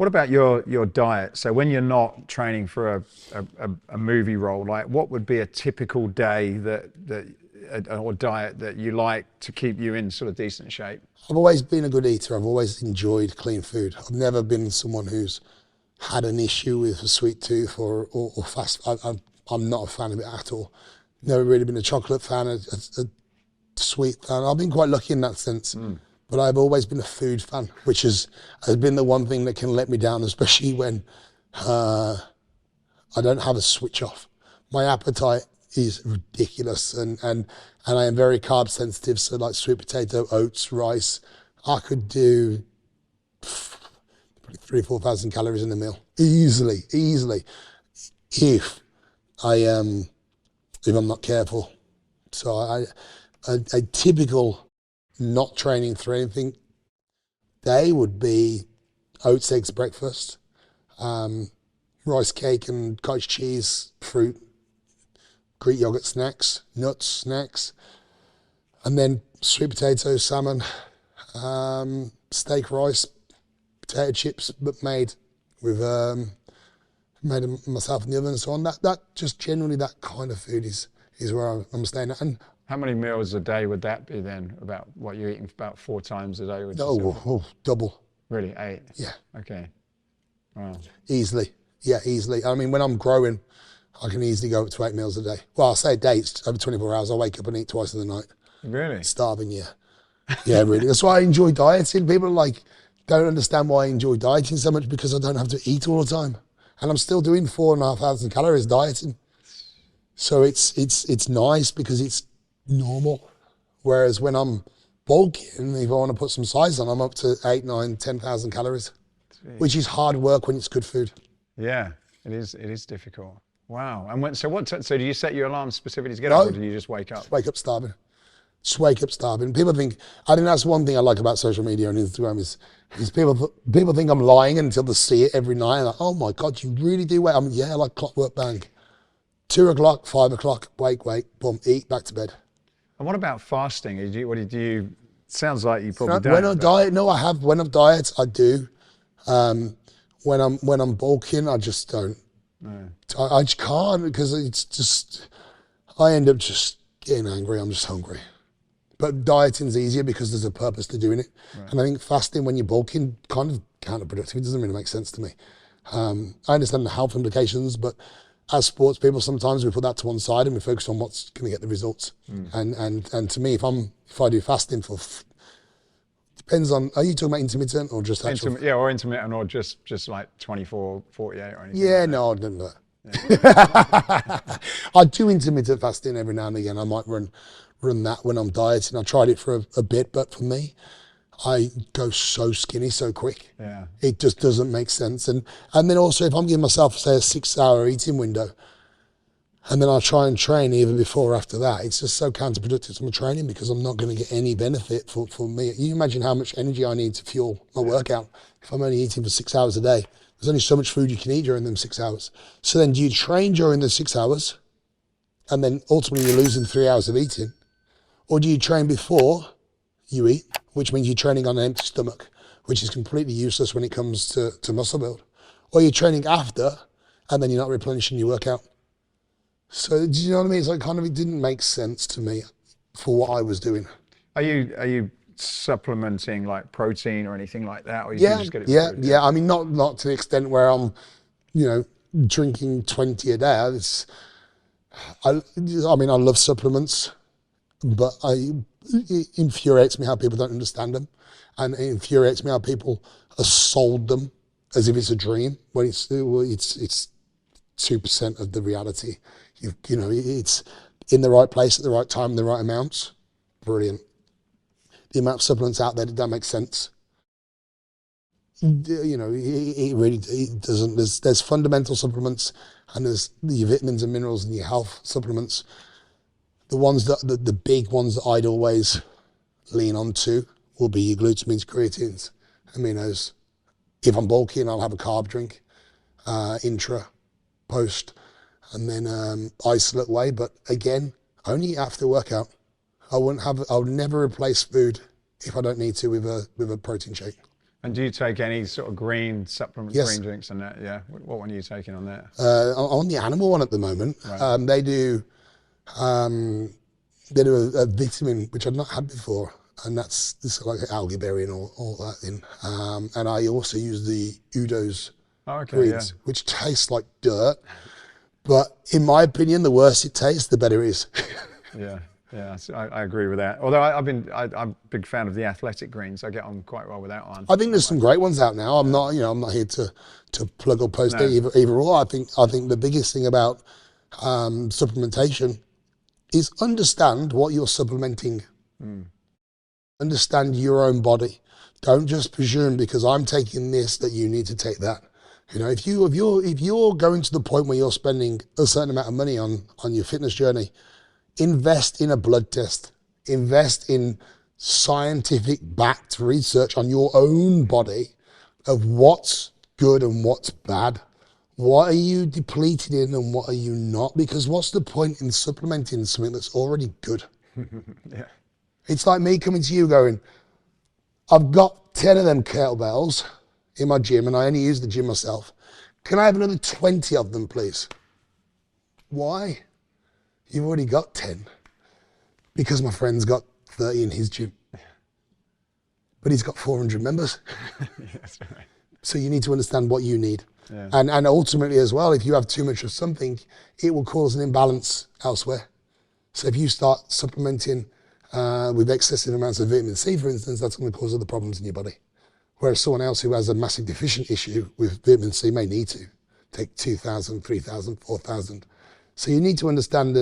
What about your diet? So when you're not training for a movie role, like what would be a typical day or diet that you like to keep you in sort of decent shape? I've always been a good eater. I've always enjoyed clean food. I've never been someone who's had an issue with a sweet tooth or fast. I'm not a fan of it at all. Never really been a chocolate fan, a sweet fan. I've been quite lucky in that sense. But I've always been a food fan, which has been the one thing that can let me down, especially when I don't have a switch off. My appetite is ridiculous, and I am very carb sensitive. So like sweet potato, oats, rice, I could do probably 3,000-4,000 calories in a meal easily, if I'm not careful. So a typical not training for anything day would be oats, eggs, breakfast, rice cake and cottage cheese, fruit, Greek yogurt snacks, nuts snacks, and then sweet potatoes, salmon, steak, rice, potato chips, but made with made them myself in the oven and so on. That just generally that kind of food is where I'm staying at. And how many meals a day would that be then? About what you're eating about 4 times a day? Double. Really, 8? Yeah. Okay. Wow. Easily. Yeah, easily. I mean, when I'm growing, I can easily go up to 8 meals a day. Well, I'll say a day, it's over 24 hours. I wake up and eat twice in the night. Really? Starving, yeah. Yeah, really. That's why I enjoy dieting. People don't understand why I enjoy dieting so much, because I don't have to eat all the time. And I'm still doing 4,500 calories dieting. So it's nice because it's normal. Whereas when I'm bulking, if I want to put some size on, I'm up to 8, 9, 10,000 calories, which is hard work when it's good food. Yeah, it is difficult. Wow. And so do you set your alarm specifically to get up, or do you just wake up? Wake up starving. Just wake up starving. People think, I think that's one thing I like about social media and Instagram is people think I'm lying until they see it every night. Like, oh my God, you really do wait? Yeah, like clockwork, bang. 2 o'clock, 5 o'clock, wake, boom, eat, back to bed. And what about fasting? Sounds like you probably don't. When I diet, no, I have. When I'm diet, I do. When I'm bulking, I just don't. No. I just can't, because it's just, I end up just getting angry. I'm just hungry. But dieting's easier because there's a purpose to doing it. Right. And I think fasting when you're bulking, kind of counterproductive. It doesn't really make sense to me. I understand the health implications, but as sports people, sometimes we put that to one side and we focus on what's going to get the results. And to me, if I do fasting for, depends on, are you talking about intermittent or just actual? Or intermittent, or just like 24, 48 or anything. Yeah, like no, I don't know. Yeah. I do intermittent fasting every now and again. I might run that when I'm dieting. I tried it for a bit, but for me, I go so skinny so quick. Yeah. It just doesn't make sense. And then also, if I'm giving myself, say, a 6-hour eating window, and then I try and train either before or after that, it's just so counterproductive to my training, because I'm not going to get any benefit for me. You imagine how much energy I need to fuel my workout if I'm only eating for 6 hours a day. There's only so much food you can eat during them 6 hours. So then do you train during the 6 hours, and then ultimately you're losing 3 hours of eating? Or do you train before you eat, which means you're training on an empty stomach, which is completely useless when it comes to muscle build? Or you're training after, and then you're not replenishing your workout. So do you know what I mean? It's like it didn't make sense to me for what I was doing. Are you supplementing like protein or anything like that? Or you just get it yeah. I mean, not to the extent where I'm, drinking 20 a day. I love supplements, but it infuriates me how people don't understand them, and it infuriates me how people are sold them as if it's a dream when it's 2% of the reality. It's in the right place at the right time, the right amounts. Brilliant. The amount of supplements out there that don't make sense. It really doesn't. There's fundamental supplements, and there's your vitamins and minerals and your health supplements. The ones the big ones that I'd always lean on to will be your glutamines, creatines, aminos. If I'm bulking, I'll have a carb drink, intra, post, and then isolate whey. But again, only after workout. I would never replace food if I don't need to with a protein shake. And do you take any sort of green supplements, Yes. green drinks and that? Yeah. What one are you taking on that? On the animal one at the moment, Right. they do a vitamin which I've not had before, and that's this like algae berry and all that thing. And I also use the Udo's Oh, okay. greens, which tastes like dirt. But in my opinion, the worse it tastes, the better it is. Yeah. Yeah. So I agree with that. Although I'm a big fan of the athletic greens. I get on quite well with that one. I think there's some great ones out now. I'm not here to plug or post either or. I think the biggest thing about supplementation is understand what you're supplementing. Understand your own body. Don't just presume because I'm taking this that you need to take that. You know, if you're going to the point where you're spending a certain amount of money on your fitness journey, invest in a blood test. Invest in scientific backed research on your own body of what's good and what's bad. What are you depleted in and what are you not? Because what's the point in supplementing something that's already good? Yeah. It's like me coming to you going, I've got 10 of them kettlebells in my gym and I only use the gym myself. Can I have another 20 of them, please? Why? You've already got 10. Because my friend's got 30 in his gym. But he's got 400 members. That's right. So you need to understand what you need. Yeah. And ultimately as well, if you have too much of something, it will cause an imbalance elsewhere. So if you start supplementing with excessive amounts of vitamin C, for instance, that's going to cause other problems in your body. Whereas someone else who has a massive deficient issue with vitamin C may need to take 2,000, 3,000, 4,000. So you need to understand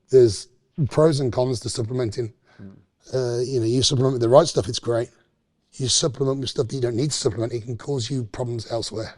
there's pros and cons to supplementing. You supplement with the right stuff, it's great. You supplement with stuff that you don't need to supplement, it can cause you problems elsewhere.